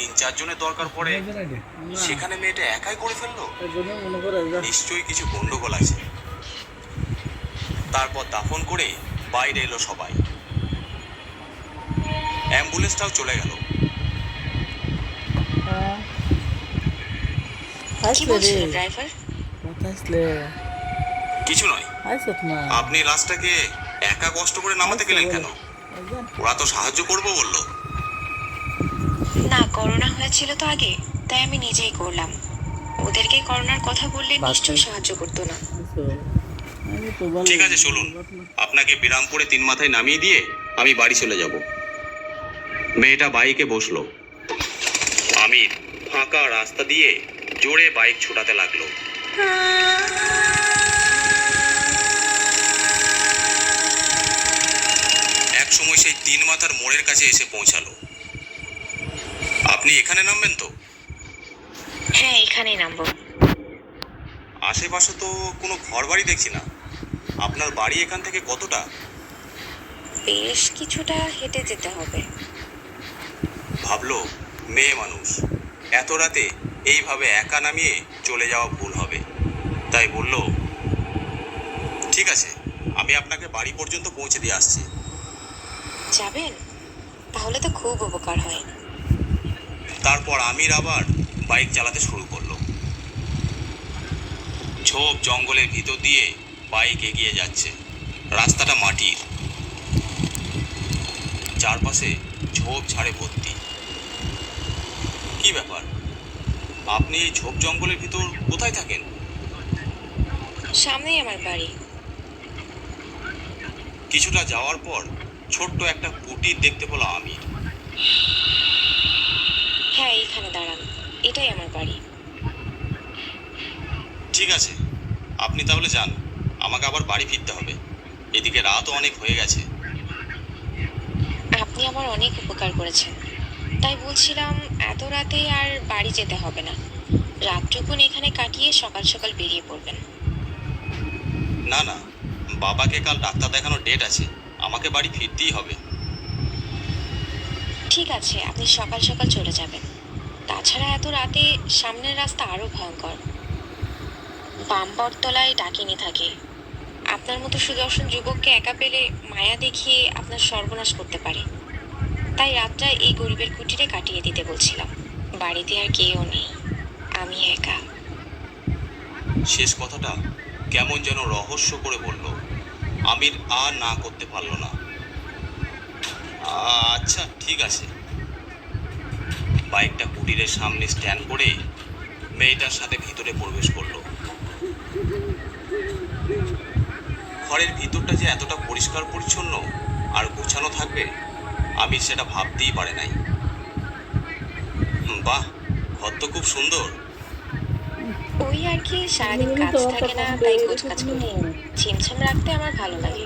3-4 জনের দরকার পড়ে, সেখানে মেয়েটা একাই করে ফেললো। নিশ্চয়ই কিছু গন্ডগোল আছে। তারপর দাফন করে বাইরে এলো সবাই। অ্যাম্বুলেন্সটাও চলে গেল। কি বলছিল ড্রাইভার? কিছু নয়। আপনি লাশটাকে একা কষ্ট করে নামাতে গেলেন কেন? ওরা তো সাহায্য করবো বললো। না, করোনা হয়েছিল তো আগে, তাই আমি নিজেই করলাম। ওদেরকে করোনার কথা বললে নিশ্চয়ই সাহায্য করতো না। ঠিক আছে, চলুন। আপনাকে বিরামপুরে 3 মাথায় নামিয়ে দিয়ে আমি বাড়ি চলে যাব। মেয়েটা বাইকে বসলো। আমির ফাঁকা রাস্তা দিয়ে জোরে বাইক ছোটাতে লাগলো। এক সময় সেই 3 মাথার মোড়ের কাছে এসে পৌঁছালো। আপনি এখানে নামবেন তো? হ্যাঁ, এখানেই নামবো। আশেপাশে তো কোনো ঘর বাড়ি দেখছি না। আপনার বাড়ি এখান থেকে কতটা? বেশ কিছুটা হেঁটে যেতে হবে। ভাবলো মেয়ে মানুষ, এত রাতে এইভাবে একা নামিয়ে চলে যাওয়া ভুল হবে, তাই বলল, ঠিক আছে, আমি আপনাকে বাড়ি পর্যন্ত পৌঁছে দিয়ে আসছি। যাবেন? তাহলে তো খুব উপকার হয়। তারপর আমির আবার বাইক চালাতে শুরু করলো। ঝোপ জঙ্গলের ভিতর দিয়ে বাইক এগিয়ে যাচ্ছে। রাস্তাটা মাটির, চারপাশে ঝোপ ঝাড়ে ভর্তি। কি ব্যাপার, আপনি এই ঝোপ জঙ্গলের ভিতর কোথায় থাকেন? সামনেই আমার বাড়ি। কিছুটা যাওয়ার পর ছোট্ট একটা কুটির দেখতে পেল আমির। হ্যাঁ, এইখানে দাঁড়ান, এটাই আমার বাড়ি। ঠিক আছে, আপনি তাহলে যান, আমাকে আবার বাড়ি ফিরতে হবে। এদিকে রাতও অনেক হয়ে গেছে। আপনি আমার অনেক উপকার করেছেন, তাই বলছিলাম এত রাতে আর বাড়ি যেতে হবে না। রাতটুকুন এখানে কাটিয়ে সকাল সকাল বেরিয়ে পড়বেন। না না, বাবাকে কাল ডাক্তার দেখানোর ডেট আছে, আমাকে বাড়ি ফিরতেই হবে। ঠিক আছে, আপনি সকাল সকাল চলে যাবেন। তাছাড়া এত রাতে সামনের রাস্তা আরো ভয়ঙ্কর। বাম বটতলায় ডাকিনী থাকে। আপনার মতো সুদর্শন যুবককে একা পেলে মায়া দেখিয়ে আপনার সর্বনাশ করতে পারে। তাই রাতটা এই গরিবের কুটিরে কাটিয়ে দিতে বলছিলাম। বাড়িতে আর কেউ নেই, আমি একা। শেষ কথাটা কেমন যেন রহস্য করে বলল। আমির আর না করতে পারলো না। আচ্ছা ঠিক আছে। বাইকটা কুটিরের সামনে স্ট্যান্ড করে মেয়েটার সাথে ভিতরে প্রবেশ করলো। ঘরের ভিতরটা যে এতটা পরিষ্কার পরিচ্ছন্ন আর গোছানো থাকবে আমি সেটা ভাবতেই পারে নাই। বাহ, ঘর তো খুব সুন্দর। ওই আর কি, সারাদিন কাজ থাকে না, তাই গোছগাছ করি। ছিমছাম রাখতে আমার ভালো লাগে।